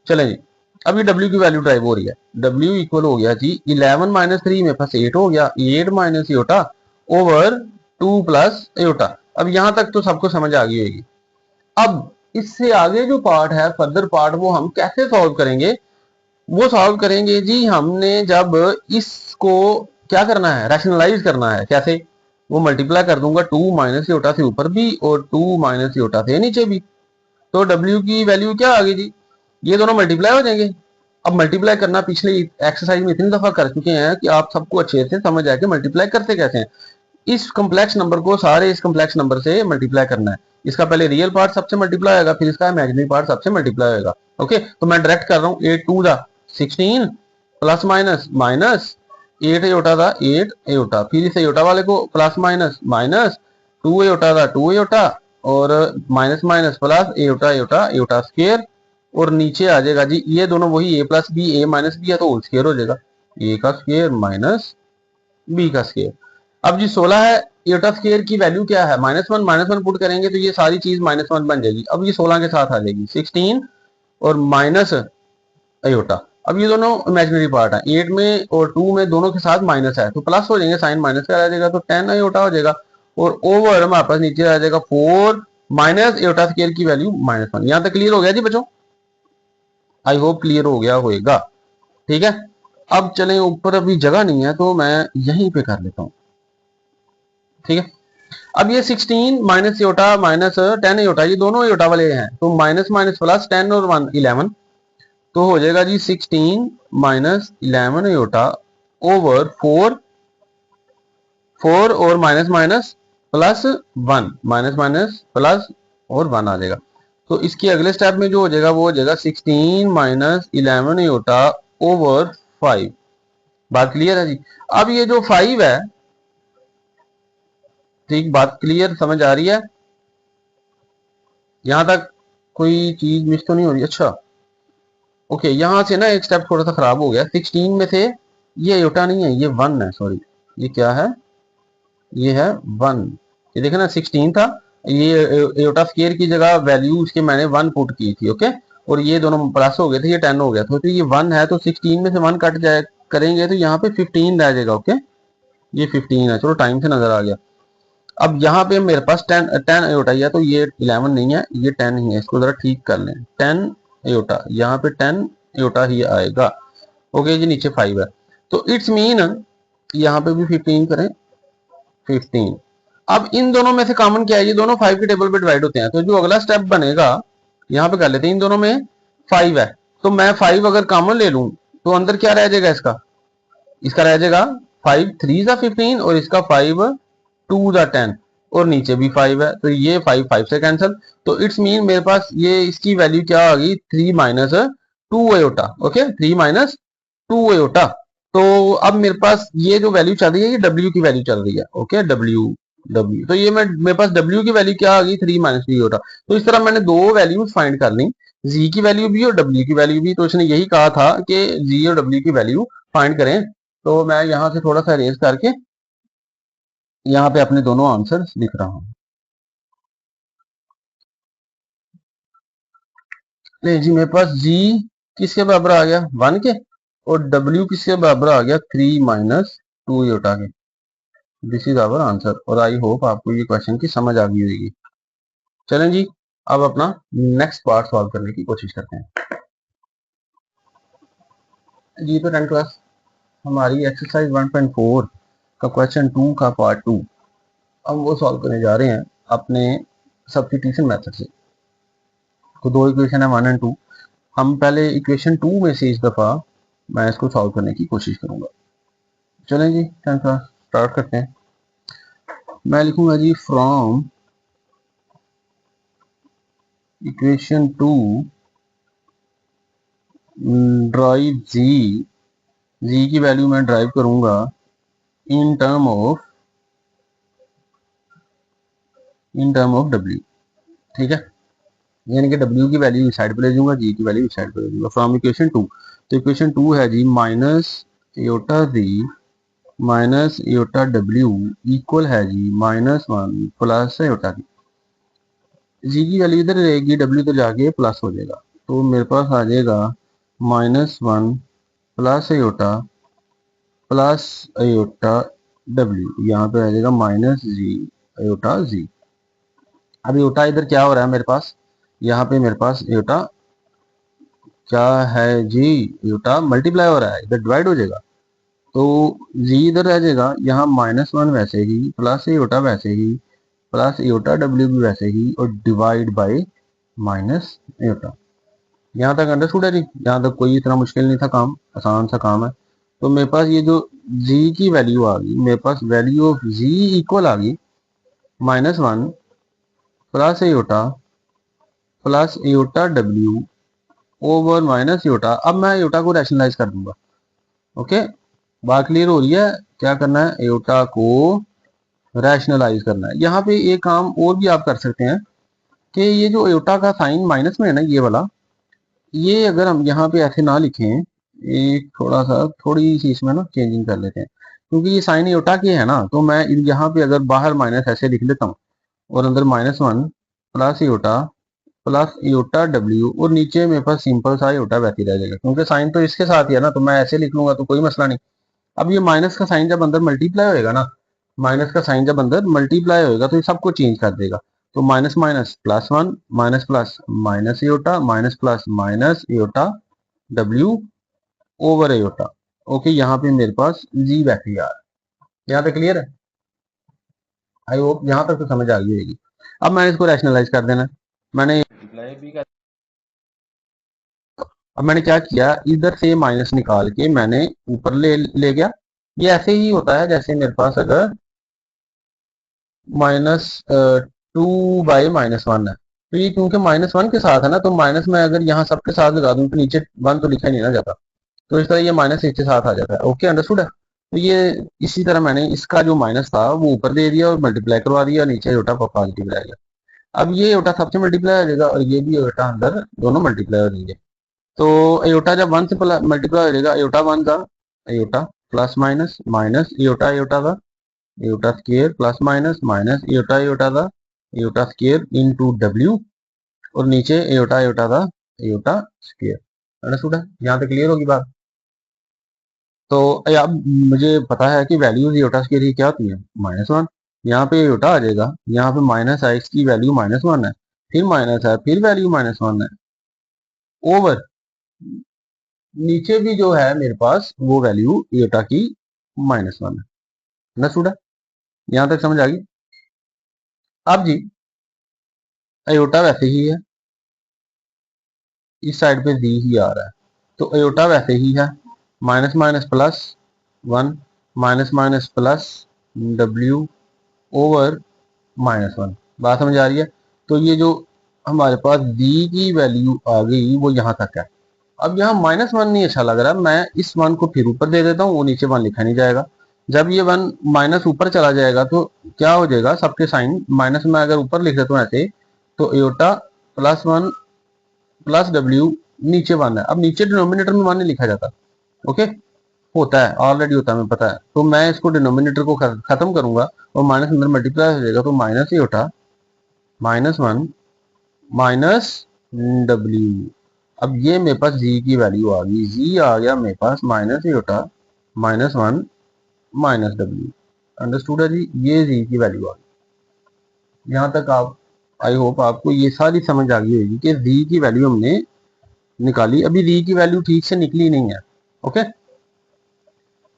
चलें जी, अभी w की वैल्यू ड्राइव हो रही है, w इक्वल हो गया जी 11 - 3 में पास 8 हो गया, 8 माइनस एटा ओवर 2 प्लस एटा। अब यहाँ तक तो सबको समझ आ गई होगी। अब इससे आगे जो पार्ट है फर्दर पार्ट वो हम कैसे सॉल्व करेंगे, वो सॉल्व करेंगे जी हमने जब इसको क्या करना है, रैशनलाइज करना है। कैसे, वो मल्टीप्लाई कर दूंगा 2 माइनस एटा से ऊपर भी और 2 माइनस एटा से नीचे भी। तो w की वैल्यू क्या आ गई जी, ये दोनों मल्टीप्लाई हो जाएंगे। अब मल्टीप्लाई करना पिछले एक्सरसाइज में इतनी दफा कर चुके हैं कि आप सबको अच्छे से समझ आए कि मल्टीप्लाई करते कैसे हैं। इस कम्प्लेक्स नंबर को सारे इस कम्प्लेक्स नंबर से मल्टीप्लाई करना है। इसका पहले रियल पार्ट सबसे मल्टीप्लाई होगा, फिर इसका इमेजिनरी पार्ट सबसे मल्टीप्लाई होगा। ओके, तो मैं डायरेक्ट कर रहा हूँ 8 2 जा 16 प्लस माइनस माइनस 8 एटा था 8 एटा, फिर इस एटा वाले को प्लस माइनस माइनस 2 एटा था 2 एटा और माइनस माइनस प्लस एटा एटा एटा स्क्वायर और नीचे आ जाएगा जी ये दोनों वही a plus B a minus B है तो होल स्क्वायर हो जाएगा, a का स्क्वायर माइनस b का स्क्वायर। अब जी 16 है, एटा स्क्वायर की वैल्यू क्या है -1 पुट करेंगे तो ये सारी चीज -1 बन जाएगी। अब ये 16 के साथ आ जाएगी 16 और माइनस एटा। अब ये दोनों इमेजिनरी पार्ट है, 8 में और 2 में दोनों के साथ माइनस है तो प्लस हो जाएंगे, साइन माइनस का आ जाएगा तो 10 एटा हो जाएगा और ओवर हमारे पास नीचे आ जाएगा 4 माइनस एटा स्क्वायर की वैल्यू -1। यहां तक क्लियर हो गया जी बच्चों, आई होप क्लियर हो गया होगा। ठीक है, अब चलें ऊपर, अभी जगह नहीं है तो मैं यहीं पे कर लेता हूँ। ठीक है, अब ये 16 माइनस एटा माइनस 10 एटा ये दोनों एटा वाले हैं तो माइनस माइनस प्लस 10 और 1 11 तो हो जाएगा जी 16 माइनस 11 एटा ओवर 4 4 और minus minus plus 1 minus minus plus और 1 आ जाएगा। तो इसके अगले स्टेप में जो हो जाएगा वो हो जाएगा 16 माइनस 11 एटा ओवर 5। बात क्लियर है जी। अब ये जो 5 है, ठीक, बात क्लियर समझ आ रही है, यहां तक कोई चीज मिस तो नहीं हो रही। अच्छा ओके, यहाँ से ना एक स्टेप थोड़ा सा खराब हो गया। 16 में से ये आयोटा नहीं है, ये 1 है, सॉरी ये क्या है, ये है 1। ये देखे ना 16 था, ये आयोटा स्केयर की जगह वैल्यू उसके मैंने 1 पुट की थी। ओके, और ये दोनों प्लस हो गए थे, ये 10 हो गया था, तो ये 1 है, तो 16 में से 1 कट जाए करेंगे तो यहाँ पे 15 रह जाएगा। ओके, ये 15 है, चलो टाइम से नजर आ गया। अब यहाँ पे मेरे पास 10 आयोटा है, तो ये 11 नहीं है, ये 10 ही है, इसको जरा ठीक कर लें। 10 आयोटा, यहाँ पे 10 आयोटा ही आएगा। ओके जी, नीचे 5 है, तो इट्स मीन यहाँ पे भी 15 करें, 15। अब इन दोनों में से कॉमन क्या है, ये दोनों 5 के टेबल पे डिवाइड होते हैं, तो जो अगला स्टेप बनेगा यहाँ पे कर लेते हैं, इन दोनों में 5 है, तो मैं 5 अगर कॉमन ले लूं तो अंदर क्या रह जाएगा, इसका रह जाएगा 5 3 जा 15 और इसका 5 2 जा 10 और नीचे भी 5 है, तो ये 5 5 से कैंसिल। तो इट्स मीन मेरे पास ये इसकी वैल्यू क्या आ गई, 3 minus 2 iota. Okay, 3 minus 2 iota. तो अब मेरे पास ये जो वैल्यू चल रही है, ये W की वैल्यू चल रही है। ओके, W, तो ये मेरे पास W की वैल्यू क्या आ गई, 3 माइनस 2 आयोटा। तो इस तरह मैंने दो वैल्यूज फाइंड कर ली, Z की वैल्यू भी और W की वैल्यू भी। तो इसने यही कहा था कि Z और W की वैल्यू फाइंड करें। तो मैं यहां से थोड़ा सा अरेंज करके यहाँ पे अपने दोनों आंसर लिख रहा हूँ। नहीं जी, मेरे पास G किसके बराबर आ गया, 1 के, और W किसके बराबर आ गया, 3 माइनस 2 आयोटा के। दिस इज आवर आंसर, और आई होप आपको ये क्वेश्चन की समझ आ गई होगी। चलें जी, अब अपना नेक्स्ट पार्ट सॉल्व करने की कोशिश करते हैं जी। तो 10th क्लास हमारी एक्सरसाइज 1.4 का क्वेश्चन 2 का पार्ट 2 हम वो सॉल्व करने जा रहे हैं अपने सब्स्टिट्यूशन मेथड से। तो दो इक्वेशन है 1 और 2। हम पहले इक्वेशन 2 में से इस दफा मैं इसको सॉल्व करने की कोशिश करूंगा। चलें जी, 10th क्लास स्टार्ट करते हैं। मैं लिखूंगा जी, फ्रॉम इक्वेशन 2 ड्राइव जी की वैल्यू मैं ड्राइव करूंगा इन टर्म ऑफ W। ठीक है, यानी कि W की वैल्यू इस साइड पे ले जाऊंगा, G की वैल्यू इस साइड पे ले जाऊंगा। फ्रॉम इक्वेशन 2, तो इक्वेशन 2 है z minus iota Z minus iota W equal है जी -1 प्लस आयोटा की। जी की वैल्यू इधर रहेगी, W इधर जाके प्लस हो जाएगा, तो मेरे पास आ जाएगा -1 प्लस आयोटा W, यहाँ पे आ जाएगा -G आयोटा Z। अब आयोटा इधर क्या हो रहा है मेरे पास, यहाँ पे मेरे पास आयोटा क्या है जी, आयोटा मल्टीप्लाई हो रहा है, इधर डिवाइड हो जाएगा, तो जी इधर रह जाएगा, यहाँ -1 वैसे ही, प्लस आयोटा वैसे ही, प्लस आयोटा W भी वैसे ही, और डिवाइड बाय माइनस आयोटा। यहाँ तक अंडरस्टूड है जी, यहाँ तक कोई इतना मुश्किल नहीं था, काम आसान सा काम है। तो मेरे पास ये जो G की वैल्यू आ गई, मेरे पास वैल्यू ऑफ G इक्वल आ गई -1 plus iota W over minus iota. अब मैं आयोटा को रैशनलाइज कर दूंगा। ओके, बात क्लियर हो रही है, क्या करना है, आयोटा को रैशनलाइज करना है। यहाँ पे एक काम और भी आप कर सकते हैं कि ये जो आयोटा का साइन माइनस में है ना, ये वाला, ये अगर हम यहाँ पे ऐसे ना लिखें, एक थोड़ी सी इसमें ना चेंजिंग कर लेते हैं, क्योंकि ये साइन आयोटा के है ना, तो मैं यहाँ पे अगर बाहर माइनस ऐसे लिख लेता हूँ और अंदर -1 प्लस आयोटा W, और नीचे मेरे पास सिंपल सा आयोटा वैसे रह जाएगा, क्योंकि साइन तो इसके साथ ही है ना, तो मैं ऐसे लिख लूंगा तो कोई मसला नहीं। अब ये माइनस का साइन जब अंदर मल्टीप्लाई होएगा ना, माइनस का साइन जब अंदर मल्टीप्लाई होएगा तो ये सबको चेंज कर देगा। तो minus minus +1, minus plus minus iota, minus plus minus iota W over iota. Okay, यहाँ पे मेरे पास G बैठी यार, यहाँ पे क्लियर है, आई होप यहाँ तक तो समझ आ गई होगी। अब मैंने इसको रैशनलाइज कर देना, अब मैंने क्या किया, इधर से माइनस निकाल के मैंने ऊपर ले गया। ये ऐसे ही होता है जैसे मेरे पास अगर -2/-1 है, तो ये क्योंकि -1 के साथ है ना, तो माइनस में अगर यहाँ सबके साथ लगा दूं तो नीचे 1 तो लिखा ही नहीं ना जाता, तो इस तरह ये माइनस इसके साथ आ जाता है। ओके, अंडरस्टूड है। तो ये इसी तरह मैंने इसका जो माइनस था वो ऊपर दे दिया और मल्टीप्लाई करवा दिया, नीचे आयोटा पॉजिटिव रह गया। अब ये आयोटा सबसे मल्टीप्लाई हो जाएगा और ये भी आयोटा अंदर, दोनों मल्टीप्लाई हो जाएंगे। तो एयोटा जब 1 से मल्टीप्लाई हो जाएगा, एयोटा 1 का iota plus minus minus iota iota का iota square plus minus minus iota iota का एयोटा स्क्वायर इनटू डब्ल्यू और नीचे एयोटा एयोटा का एयोटा स्क्वायर। अंडरस्टूड है? यहाँ तक क्लियर होगी बात। तो अब मुझे पता है कि वैल्यूज एयोटा स्क्वायर की क्या होती है, -1। यहाँ पे एयोटा आ जाएगा, यहाँ पे माइनस है, इसकी वैल्यू -1 है, फिर माइनस है, फिर वैल्यू -1 है, ओवर नीचे भी जो है मेरे पास वो वैल्यू एटा की -1 है। अंडरस्टूड है? यहां तक समझ आ गई? अब जी एयोटा वैसे ही है, इस साइड पे दी ही आ रहा है, तो एयोटा वैसे ही है, minus minus plus 1 minus minus plus W over -1। बात समझ आ रही है? तो ये जो हमारे पास दी की वैल्यू आ गई वो यहाँ तक है। अब यहाँ -1 नहीं अच्छा लग रहा, मैं इस 1 को फिर ऊपर दे देता हूँ, वो नीचे 1 लिखा नहीं जाएगा। जब ये 1 माइनस ऊपर चला जाएगा तो क्या हो जाएगा, सबके साइन माइनस में अगर ऊपर लिख देता हूँ ऐसे, तो एयोटा +1 प्लस डब्ल्यू नीचे 1 है। अब नीचे डिनोमिनेटर में 1 नहीं लिखा जाता, ओके, होता है, ऑलरेडी होता है, हमें पता है। तो मैं इसको डिनोमिनेटर को खत्म करूंगा और माइनस अंदर मल्टीप्लाई हो जाएगा, तो माइनस एयोटा -1 माइनस डब्ल्यू। अब ये मेरे पास जी की वैल्यू आ गई, जी आ गया मेरे पास माइनस एयोटा -1 माइनस डब्ल्यू। अंडरस्टूड है जी? ये जी की वैल्यू आ गई। यहाँ तक आप, आई होप आपको ये सारी समझ आ गई होगी कि जी की वैल्यू हमने निकाली। अभी जी की वैल्यू ठीक से निकली नहीं है, ओके,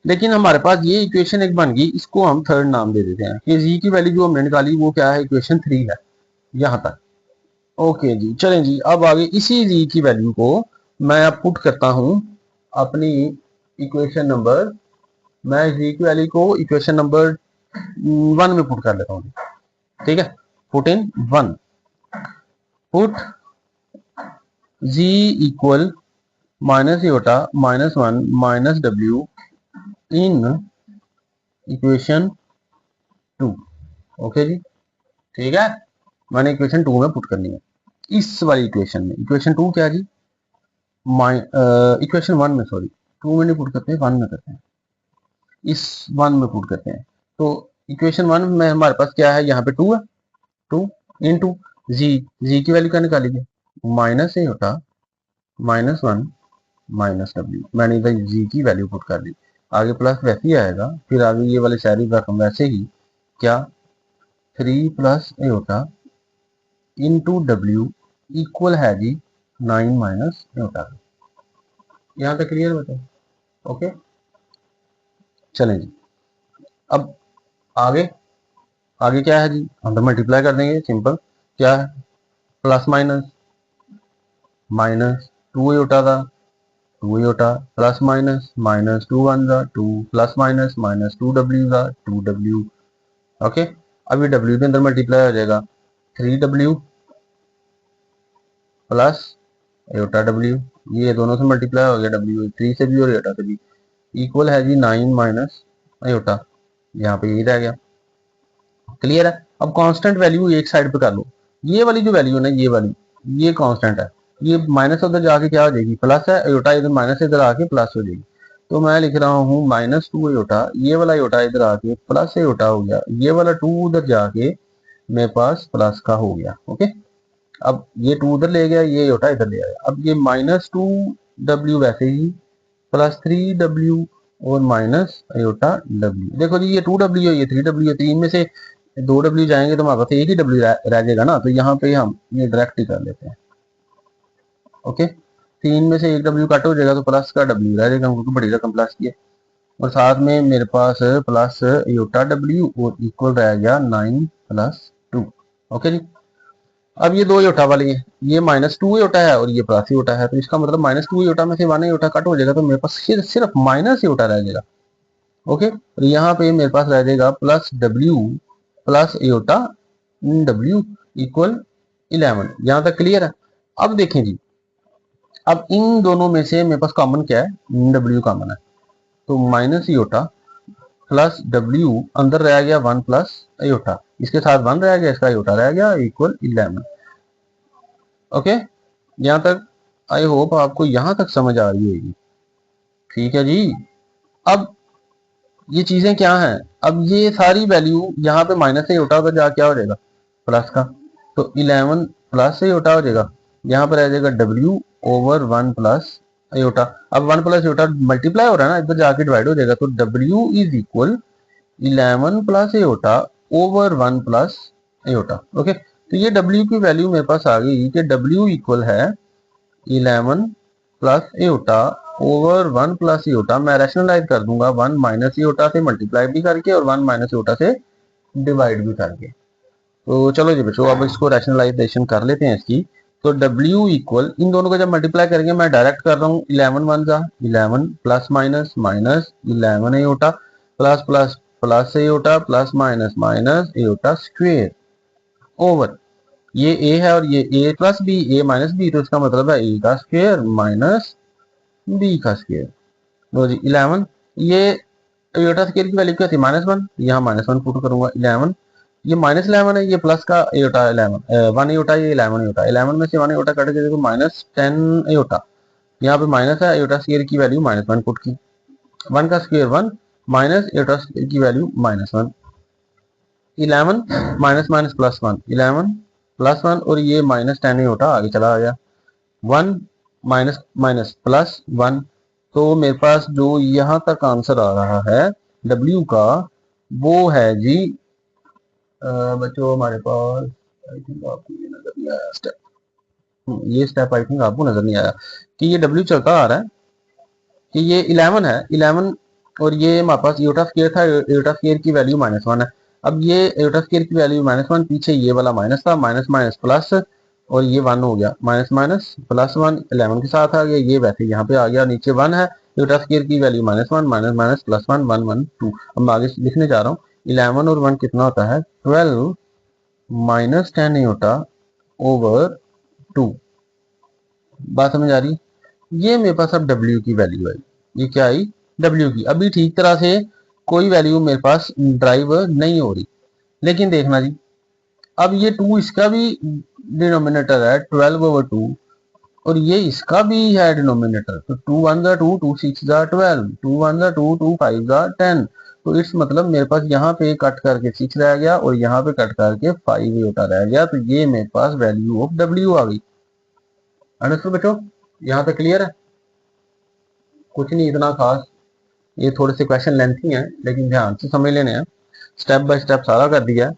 लेकिन हमारे पास ये इक्वेशन एक बन गई, इसको हम थर्ड नाम दे देते हैं कि जी की वैल्यू जो हमने निकाली वो क्या है, इक्वेशन 3 है। यहाँ तक ओके जी। चलें जी, अब आगे इसी जी की वैल्यू को मैं अब पुट करता हूं अपनी इक्वेशन नंबर, मैं जी की वैल्यू को इक्वेशन नंबर 1 में पुट कर लेता हूं। ठीक है, put in 1, put z equal minus iota -1 minus डब्ल्यू इन इक्वेशन 2। ओके जी, ठीक है, मैंने इक्वेशन 2 में पुट करनी है, इस वाली इक्वेशन में। इक्वेशन 2 क्या जी, इक्वेशन 1 में, सॉरी 2 में नहीं पुट करते हैं, 1 में करते हैं, इस 1 में पुट करते हैं। तो इक्वेशन 1 में हमारे पास क्या है, यहाँ पे 2 है, 2 इंटू जी की वैल्यू क्या निकालेंगे, माइनस ए होता -1 माइनस डब्ल्यू। मैंने इधर जी की वैल्यू पुट कर दी, आगे प्लस वैसे ही आएगा, फिर आगे ये वाले सारी रकम वैसे ही, क्या 3 प्लस ए होता इंटू डब्ल्यू इक्वल है जी 9 माइनस ए होता। यहाँ तक क्लियर बताओ? ओके, चलें जी। अब आगे, आगे क्या है जी, हम तो मल्टीप्लाई कर देंगे, सिंपल। क्या है, प्लस माइनस माइनस 2 एयोटा था, 2 एयोटा प्लस माइनस माइनस 2 1 था 2 प्लस माइनस माइनस 2 डब्ल्यू था 2 डब्ल्यू। ओके, अब ये डब्ल्यू के अंदर मल्टीप्लाई हो जाएगा, 3 डब्ल्यू प्लस एयोटा डब्ल्यू, ये दोनों से मल्टीप्लाई हो गया, डब्ल्यू 3 से भी और एयोटा से भी, इक्वल है जी 9 माइनस एयोटा। यहाँ पे यही रह गया, क्लियर है? अब कांस्टेंट वैल्यू एक साइड पे कर लो, ये वाली जो वैल्यू है ना, ये वाली, ये कांस्टेंट है, ये माइनस उधर जाके क्या हो जाएगी, प्लस है, एयोटा इधर माइनस इधर आके प्लस हो जाएगी। तो मैं लिख रहा हूँ -2 एयोटा, ये वाला एयोटा इधर आके प्लस एयोटा हो गया, ये वाला 2 उधर जाके मेरे पास प्लस का हो गया। ओके, अब ये 2 उधर ले गया, ये एयोटा इधर ले आया, अब ये -2 डब्ल्यू वैसे ही प्लस 3 डब्ल्यू और माइनस एयोटा डब्ल्यू। देखो जी, ये 2 डब्ल्यू है, ये 3 डब्ल्यू है, 3 में से 2 डब्ल्यू जाएंगे तो हमारे पास एक ही डब्ल्यू रह जाएगा ना, तो यहाँ पे हम ये डायरेक्ट ही कर लेते हैं। ओके, 3 में से एक डब्ल्यू कट हो जाएगा तो प्लस का डब्ल्यू रह जाएगा, क्योंकि बड़ी रकम प्लस की है, और साथ में मेरे पास प्लस एयोटा डब्ल्यू और इक्वल रह गया 9 प्लस 2। ओके जी, अब ये 2 एयोटा वाली है, ये -2 एयोटा है और ये प्लस एयोटा है, तो इसका मतलब -2 एयोटा में से 1 एयोटा कट हो जाएगा, तो मेरे पास सिर्फ माइनस एयोटा रह जाएगा। ओके, और यहाँ पे मेरे पास रह जाएगा plus W plus aorta W equal 11। यहाँ तक क्लियर है? अब देखें जी, अब इन दोनों में से मेरे पास कॉमन क्या है, डब्ल्यू कॉमन है, तो माइनस एयोटा प्लस डब्ल्यू अंदर रह गया 1 प्लस एयोटा, इसके साथ 1 रह गया, इसका एयोटा रह गया इक्वल 11। ओके, यहाँ तक आई होप आपको यहां तक समझ आ रही होगी। ठीक है जी। अब ये चीजें क्या हैं, अब ये सारी वैल्यू यहाँ पे माइनस से उठा कर जा क्या हो जाएगा प्लस का, तो 11 प्लस से उठा हो जाएगा, यहाँ पर आ जाएगा W ओवर 1 प्लस एयोटा। अब 1 प्लस एयोटा मल्टीप्लाई हो रहा है ना, इधर जाके डिवाइड हो जाएगा, तो W is equal 11 plus aorta over 1 plus aorta. Okay, तो ये W की वैल्यू मेरे पास आ गई कि W इक्वल है 11 plus aorta over 1 plus aorta. मैं रैशनलाइज कर दूंगा 1 माइनस एयोटा से मल्टीप्लाई भी करके और 1 माइनस एयोटा से डिवाइड भी करके। तो चलो जी बच्चों, अब इसको रैशनलाइजेशन कर लेते हैं इसकी। तो W इक्वल, इन दोनों को जब मल्टीप्लाई करेंगे, मैं डायरेक्ट कर रहा हूँ 11 वन जा 11 plus minus minus 11 iota plus plus plus iota plus minus minus iota square over, ये a है और ये a plus B, a minus B, तो इसका मतलब है a का स्क्वेयर माइनस b का स्क्वेयर। लो जी 11, ये एयोटा स्क्वेयर की वैल्यू क्या थी -1, यहाँ -1 पुट करूंगा 11, ये -11 है, ये प्लस का एयोटा 11 1 एयोटा, ये 11 एयोटा, 11 में से 1 एयोटा कट गया तो -10 एयोटा, यहाँ पे माइनस है, एयोटा स्क्वेयर की वैल्यू -1 पुट की, 1 का स्क्वेयर 1 माइनस एयोटा स्क्वेयर की value -1, 11 minus minus plus 1, 11 plus 1 और ये -10 एयोटा आगे चला गया, 1 माइनस माइनस प्लस 1। तो मेरे पास जो यहाँ तक आंसर आ रहा है W का, वो है जी बच्चों हमारे पास, आई थिंक आपको ये नजर नहीं आया स्टेप, ये स्टेप आई थिंक आपको नजर नहीं आया कि ये W चलता आ रहा है कि ये 11 है, 11 और ये हमारे पास एयोटा स्क्वायर था, एयोटा स्क्वायर की वैल्यू -1 है। अब ये एयोटा स्क्वायर की वैल्यू -1, पीछे ये वाला माइनस था, माइनस माइनस प्लस और ये 1 हो गया, माइनस माइनस प्लस 1 11 के साथ आ गया, ये वैसे यहाँ पे आ गया, नीचे 1 है, एयोटा स्क्वायर की वैल्यू -1 माइनस माइनस प्लस 1 1 1 2। अब मैं आगे लिखने जा रहा हूँ, 11 और 1 कितना होता है 12 माइनस 10 एयोटा ओवर 2। बात समझ आ रही? ये मेरे पास अब W की वैल्यू है, ये क्या आई W की। अभी ठीक तरह से कोई वैल्यू मेरे पास ड्राइव नहीं हो रही, लेकिन देखना जी, अब ये 2 इसका भी डिनोमिनेटर है 12 ओवर 2 और ये इसका भी है डिनोमिनेटर, तो 2 1 जा 2 2 6 जा 12 2 1 जा 2 2 5 जा 10, तो इट्स मतलब मेरे पास यहाँ पे कट करके 6 रह गया और यहाँ पे कट करके 5 होता रह गया, तो ये मेरे पास वैल्यू ऑफ W आ गई। अंडरस्टूड बच्चों, यहाँ पे क्लियर है? कुछ नहीं इतना खास, ये थोड़े से क्वेश्चन लेंथी हैं लेकिन ध्यान से समझ लेने हैं, स्टेप बाय स्टेप सारा कर दिया है।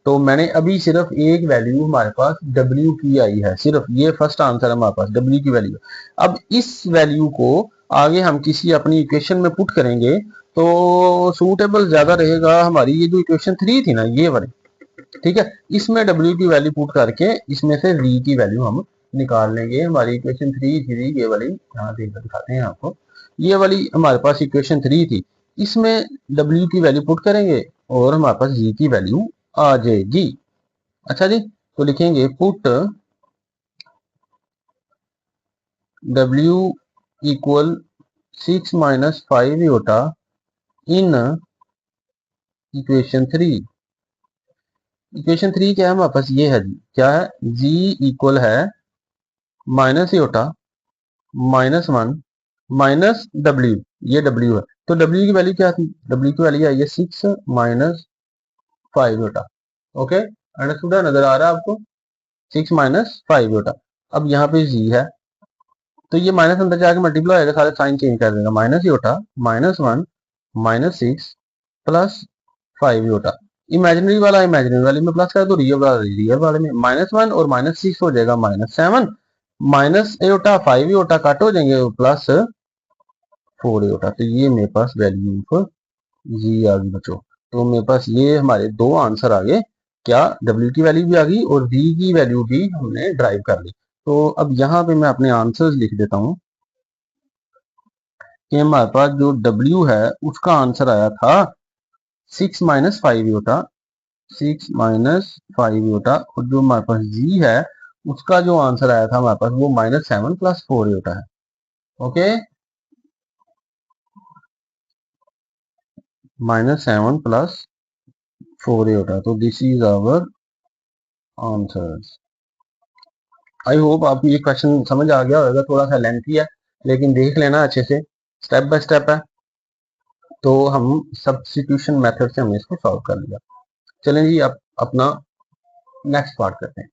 तो मैंने अभी सिर्फ एक वैल्यू हमारे पास W की आई है, सिर्फ ये फर्स्ट आंसर है हमारे पास W की वैल्यू। अब इस वैल्यू को आगे हम किसी अपनी इक्वेशन में पुट करेंगे तो सूटेबल ज्यादा रहेगा हमारी ये जो इक्वेशन 3 थी ना ये वाली, ठीक है, इसमें W की वैल्यू पुट करके इसमें से V की वैल्यू हम निकाल लेंगे। हमारी इक्वेशन 3 थी ये वाली, यहाँ देखकर दिखाते हैं आपको, ये वाली हमारे पास इक्वेशन 3 थी, इसमें W की वैल्यू पुट करेंगे और हमारे पास G की वैल्यू आ जाएगी। अच्छा जी, तो लिखेंगे put W equal 6 minus 5 aorta in equation 3। Equation 3 क्या है हमारे पास, ये है जी, क्या है, G इक्वल है माइनस एयोटा -1 माइनस W, ये W है, तो W की वैल्यू क्या थी, W की वैल्यू आई है 6 माइनस 5 एयोटा। ओके, अंडरस्टूड है, नजर आ रहा है आपको, 6 माइनस 5 एयोटा। अब यहाँ पे G है, तो ये माइनस अंदर जाके मल्टीप्लाई होगा, सारे साइन चेंज कर देगा, minus iota -1 -6 plus 5 iota, imaginary वाला इमेजिनरी वाले में प्लस कर दो, रियल वाले में -1 और -6 हो जाएगा -7, माइनस एयोटा 5 योटा कट हो जाएंगे प्लस 4 योटा। तो ये मेरे पास वैल्यू ऑफ जी आ गई बच्चों। तो मेरे पास ये हमारे दो आंसर आ गए, क्या W की वैल्यू भी आ गई और V की वैल्यू भी हमने ड्राइव कर ली। तो अब यहाँ पे मैं अपने आंसर्स लिख देता हूँ कि हमारे पास जो W है उसका आंसर आया था 6 माइनस 5 योटा, 6 माइनस 5 योटा, और जो हमारे पास G है उसका जो आंसर आया था हमारे पास वो -7 प्लस 4 योटा है। ओके, -7 प्लस 4 योटा, तो this is our answers. I hope आपको ये क्वेश्चन समझ आ गया होगा, थोड़ा सा लेंथी है लेकिन देख लेना अच्छे से, स्टेप बाय स्टेप है। तो हम सब्स्टिट्यूशन मेथड से हमने इसको सॉल्व कर लिया। चलें जी, आप अपना नेक्स्ट पार्ट करते हैं।